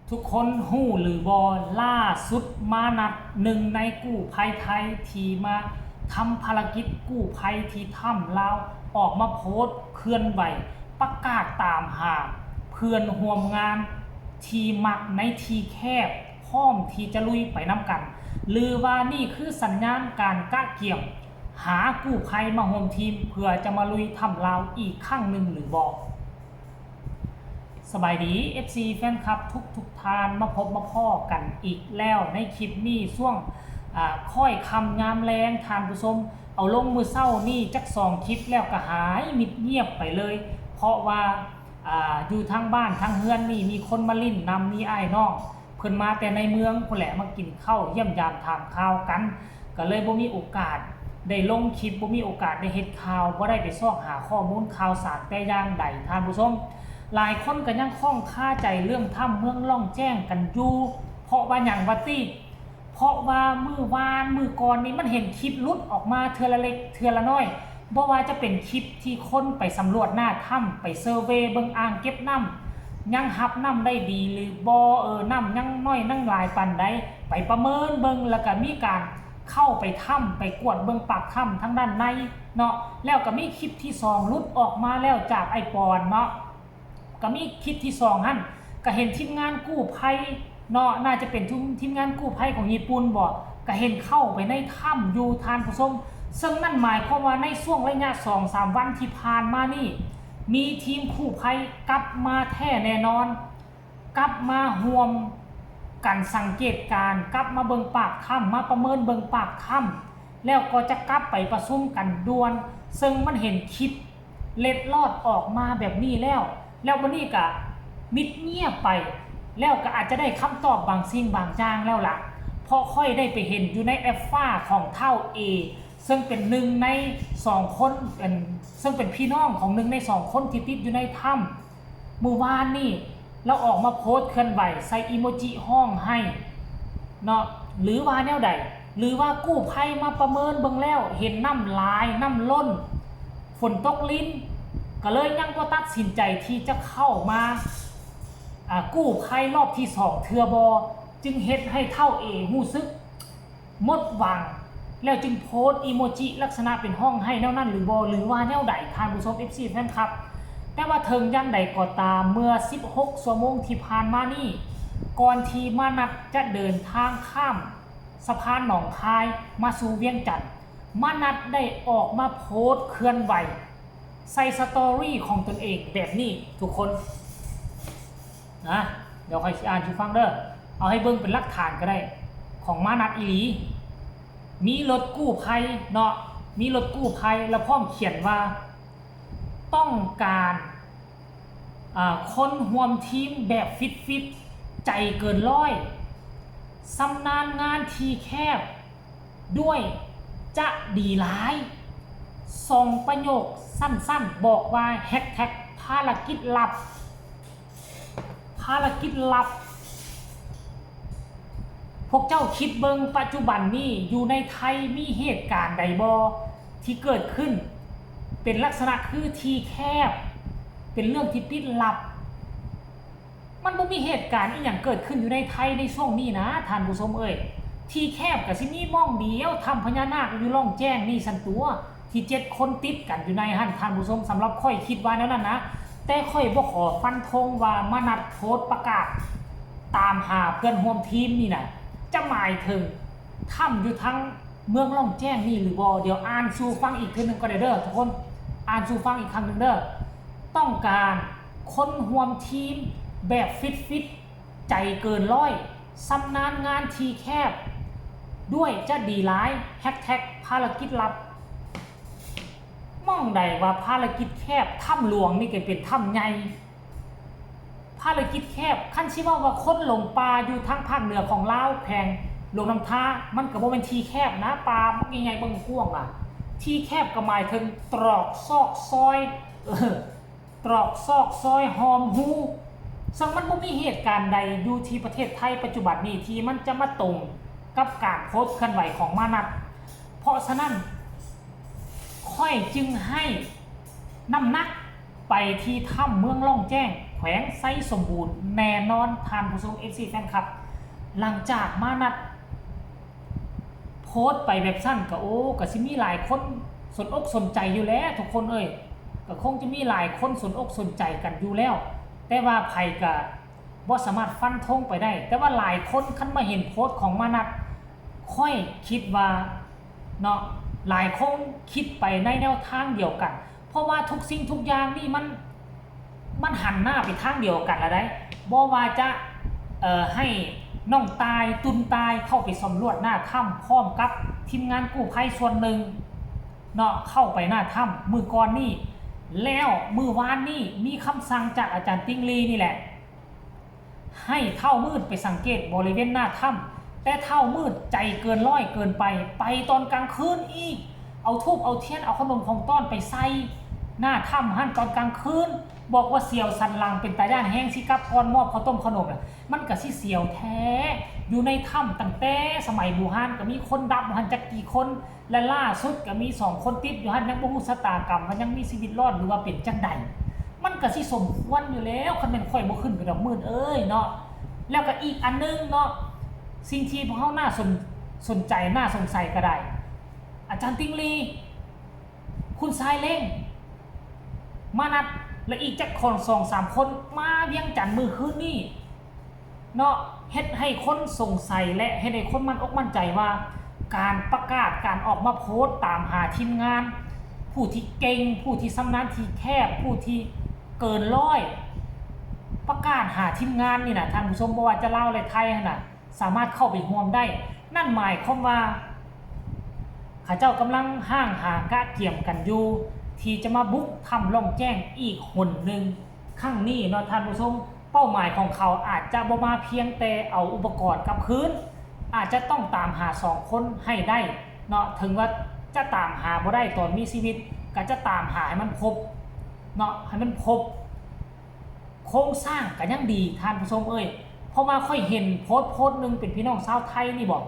ทุกคนหู้หรือบอล่าสุดมานัดหนึ่งในกู้ภัยไทยที่มาทำภารกิจกู้ภัยที่ถ้ำลาวออกมาโพสต์เคลื่อนไหวประกาศตามหาเพื่อนห่วมงานที่มักในที่แคบพร้อมที่จะลุยไปน้ำกันหรือว่านี่คือสัญญาณการกะเกี่ยมหากู้ภัยมาห่วมทีมเพื่อจะมาลุยถ้ำลาวอีกครั้งหนึ่งหรือบอกสบายดี FC แฟนคลับทุกทานมาพบมาพ่อกันอีกแล้วในคลิปนี้ช่วงค่อยคำงามแรงทานผู้ชมเอาลงมือเศร้านี่จัก2 คลิปแล้วก็หายมิดเงียบไปเลยเพราะว่าอยู่ทางบ้านทางเฮือนนี่มีคนมาลิ้นนำมีอ้ายน้องเพิ่นมาแต่ในเมืองพุ่นแหละมากินข้าวเยี่ยมยามถามข่าวกันก็เลยบ่มีโอกาสได้ลงคลิปบ่มีโอกาสได้เฮ็ดข่าวบ่ได้ไปซอกหาข้อมูลข่าวสารแต่อย่างใดท่านผู้ชมหลายคนก็ยังคล่องคาใจเรื่องถ้ำเมืองล่องแจ้งกันอยู่เพราะว่าอย่างว่าติเพราะว่ามือวานมือก่อนนี้มันเห็นคลิปลุดออกมาเทื่อละเล็กเทื่อละน้อยบ่ว่าจะเป็นคลิปที่คนไปสำรวจหน้าถ้ำไปเซอร์เวย์เบิ่งอ่างเก็บน้ำยังหับน้ำได้ดีหรือบ่น้ำยังน้อยนั่งหลายปานใดไปประเมินเบิ่งแล้วก็มีการเข้าไปถ้ำไปกวดเบิ่งปากถ้ำทั้งด้านในเนาะแล้วก็มีคลิปที่2ลุดออกมาแล้วจากไอปอนเนาะก็มีคลิปที่2หั่นก็เห็นทีมงานกู้ภัยเนาะน่าจะเป็นทีมงานกู้ภัยของญี่ปุ่นบ่ก็เห็นเข้าไปในถ้ำอยู่ทานผู้ชมซึ่งนั่นหมายความว่าในช่วงระยะ 2-3 วันที่ผ่านมานี่มีทีมกู้ภัยกลับมาแท้แน่นอนกลับมาห่วมกันสังเกตการกลับมาเบิ่งปากถ้ำมาประเมินเบิ่งปากถ้ำแล้วก็จะกลับไปประชุมกันด่วนซึ่งมันเห็นคลิปเล็ดลอดออกมาแบบนี้แล้ววันนี้ก็มิดเงียบไปแล้วก็อาจจะได้คำตอบบางสิ่งบางอย่างแล้วล่ะเพราะค่อยได้ไปเห็นอยู่ในแอปฟ้าของเท่า A ซึ่งเป็น1 ใน 2 คนซึ่งเป็นพี่น้องของ1 ใน 2 คนที่ติดอยู่ในถ้ำเมื่อวานนี่เราออกมาโพสต์เคลื่อนไหวใส่อีโมจิห้องให้เนาะหรือว่าแนวใดหรือว่ากู้ภัยมาประเมินเบิ่งแล้วเห็นน้ำลายน้ำล้นฝนตกลิ้นก็เลยยังก็ตัดสินใจที่จะเข้ามากู้ภัยรอบที่2เทือบอจึงเฮ็ดให้เท่าเอหู้ซึกหมดหวังแล้วจึงโพสต์อีโมจิลักษณะเป็นห้องให้แนวนั้นหรือบอหรือว่าแนวใดทานผู้ชม FC แฟนคลับแต่ว่าเทิงยังใดก็ตามเมื่อ16 ชั่วโมงที่ผ่านมานี่ก่อนที่มานัดจะเดินทางข้ามสะพานหนองคายมาสู่เวียงจันทน์มานัดได้ออกมาโพสต์เคลื่อนไหวใส่สตอรี่ของตนเองแบบนี้ทุกคนนะเดี๋ยวค่อยอ่านให้ฟังเด้อเอาให้เบิ่งเป็นหลักฐานก็ได้ของมานัดอีหลีมีรถกู้ภัยเนาะมีรถกู้ภัยแล้วพร้อมเขียนว่าต้องการคนห่วมทีมแบบฟิตใจเกินร้อยสำนาญงานทีแคบด้วยจะดีหลายส่งประโยคสั้นๆบอกว่าแฮชแท็กภารกิจลับพวกเจ้าคิดเบิงปัจจุบันนี้อยู่ในไทยมีเหตุการณ์ใดบ่ที่เกิดขึ้นเป็นลักษณะคือทีแคบเป็นเรื่องที่ปิดลับมันบ่มีเหตุการณ์อีหยังเกิดขึ้นอยู่ในไทยในช่วงนี้นะท่านผู้ชมเอ้ยทีแคบก็สิมีม่องเดียวทำพญานาคอยู่ล่องแจ้งนี่สันตัวที่7 คนติดกันอยู่ในหั่นท่านผู้ชมสำหรับค่อยคิดว่าแนวนั้นนะแต่ค่อยบ่ขอฟันธงว่ามานัดโพสต์ประกาศตามหาเพื่อนร่วมทีมนี่นะจะหมายถึงถ้ำอยู่ทั้งเมืองล่องแจ้งนี่หรือบ่เดี๋ยวอ่านสู่ฟังอีกทีนึงก็ได้เด้อทุกคนอ่านสู่ฟังอีกครั้งนึงเด้อต้องการคนร่วมทีมแบบฟิตใจเกินร้อยสำนาญงานทีแคบด้วยจะดีหลายแฮชแท็กภารกิจลับมองใดว่าภารกิจแคบถ้ำหลวงนี่ก็เป็นถ้ำใหญ่ภารกิจแคบขั้นชิว่าคนหลงป่าอยู่ทางภาคเหนือของลาวแพงลงน้ำท่ามันก็บ่เป็นทีแคบนะป่ามันใหญ่ๆบางกว้างอ่ะทีแคบก็หมายถึงตรอกซอกซอยตรอกซอกซอยหอมหูซึ่งมันบ่มีเหตุการณ์ใดอยู่ที่ประเทศไทยปัจจุบันนี้ที่มันจะมาตรงกับการโพสต์เคลื่อนไหวของมานัดเพราะฉะนั้นค่อยจึงให้น้ำหนักไปที่ถ้ำเมืองล่องแจ้งค่ วงไส้สมบูรณ์แน่นอนท่านผู้ชม FC แฟนคลับหลังจากมานัดโพสต์ไปแบบสั้นก็ก็สิมีหลายคนสนอกสนใจอยู่แล้วทุกคนก็คงจะมีหลายคนสนอกสนใจกันอยู่แล้วแต่ว่าไผก็บ่สามารถฟันธงไปได้แต่ว่าหลายคนคันมาเห็นโพสต์ของมานัดค่อยคิดว่าเนาะหลายคนคิดไปในแนวทางเดียวกันเพราะว่าทุกสิ่งทุกอย่างนี่มันหันหน้าไปทางเดียวกันแล้วได้บ่ว่าจะให้น้องตายตุนตายเข้าไปสำรวจหน้าถ้ำพร้อมกับทีมงานกู้ภัยส่วนหนึ่งเนาะเข้าไปหน้าถ้ำมือก่อนนี่แล้วมือวานนี่มีคำสั่งจากอาจารย์ติ้งลีนี่แหละให้เท่ามืดไปสังเกตบริเวณหน้าถ้ำแต่เท่ามืดใจเกินร้อยเกินไปตอนกลางคืนอีกเอาทูบเอาเทียนเอาขนมของต้อนไปใส่หน้าถ้ำหั่นตอนกลางคืนบอกว่าเสียวสันหลังเป็นตาย่านแห้งสิกับก่อนมอบข้าวต้มขนมน่ะมันก็สิเสียวแท้อยู่ในถ้ำตั้งแต่สมัยบูฮานก็มีคนดับหันจักกี่คนและล่าสุดก็มี2คนติดอยู่หันยังบ่ฮู้ชะตากรรมมันยังมีชีวิตรอดหรือว่าเป็นจังใดมันก็สิสมควรอยู่แล้วคันแม่นค่อยบ่ขึ้นไปดอกมืดเนาะแล้วก็อีกอันนึงเนาะสิ่งที่พวกเฮาน่าสนใจน่าสงสัยก็ได้อาจารย์ติงลีคุณชายเล้งมานัดและอีกจักคน2-3คนมาเวียงจันทน์มื้อคืนนี้เนาะเฮ็ดให้คนสงสัยและเฮ็ดให้คนมั่นอกมั่นใจว่าการประกาศการออกมาโพสต์ตามหาทีมงานผู้ที่เก่งผู้ที่ชำนาญที่แคบผู้ที่เกินร้อยประกาศหาทีมงานนี่นะท่านผู้ชมบ่ว่าจะลาวและไทยน่ะสามารถเข้าไปร่วมได้นั่นหมายความว่าข้าเจ้ากำลังห้างหากะเกี่ยมกันอยู่ที่จะมาบุกทำล่องแจ้งอีกคนหนึ่งครั้งนี้เนาะท่านผู้ชมเป้าหมายของเขาอาจจะบ่มาเพียงแต่เอาอุปกรณ์กลับคืนอาจจะต้องตามหา2คนให้ได้เนาะถึงว่าจะตามหาบ่ได้ตอนมีชีวิตก็จะตามหาให้มันพบเนาะให้มันพบโครงสร้างก็ยังดีท่านผู้ชมเพราะว่าค่อยเห็นโพสต์นึงเป็นพี่น้องชาวไทยนี่บอก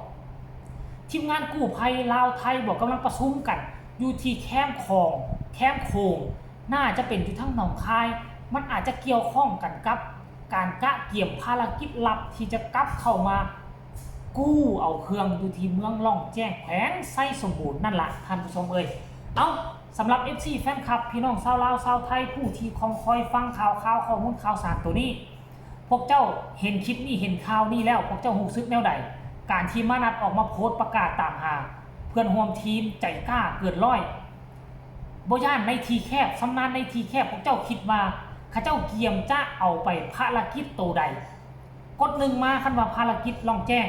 ทีมงานกู้ภัยลาวไทยบอกกำลังประชุมกันอยู่ที่แคมป์โคงน่าจะเป็นอยู่ทั้งหนองคายมันอาจจะเกี่ยวข้องกันกับการกะเกี่ยมภารกิจลับที่จะกลับเข้ามากู้เอาเครื่องอยู่ที่เมืองล่องแจ้งแขวงไส้สมบูรณ์นั่นแหละท่านผู้ชมเอาสำหรับ FC แฟนคลับพี่น้องชาวลาวชาวไทยผู้ที่คอยฟังข่าวข้อมูลข่าวสารตัวนี้พวกเจ้าเห็นคลิปนี้เห็นข่าวนี้แล้วพวกเจ้ารู้สึกแนวใดการที่มานัดออกมาโพสต์ประกาศตามหาเพื่อนร่วมทีมใจกล้าเกินร้อยบ่ย่านในทีแคบสำนานในทีแคบพวกเจ้าคิดว่าข้าเจ้าเกียมจะเอาไปภารกิจโตใดกด1มาคันว่าภารกิจล่องแจ้ง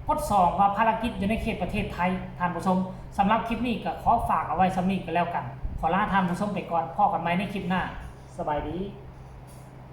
กด2ว่าภารกิจอยู่ในเขตประเทศไทยท่านผู้ชมสำหรับคลิปนี้ก็ขอฝากเอาไว้สำนี้ก็แล้วกันขอลาท่านผู้ชมไปก่อนพบกันใหม่ในคลิปหน้าสบายดี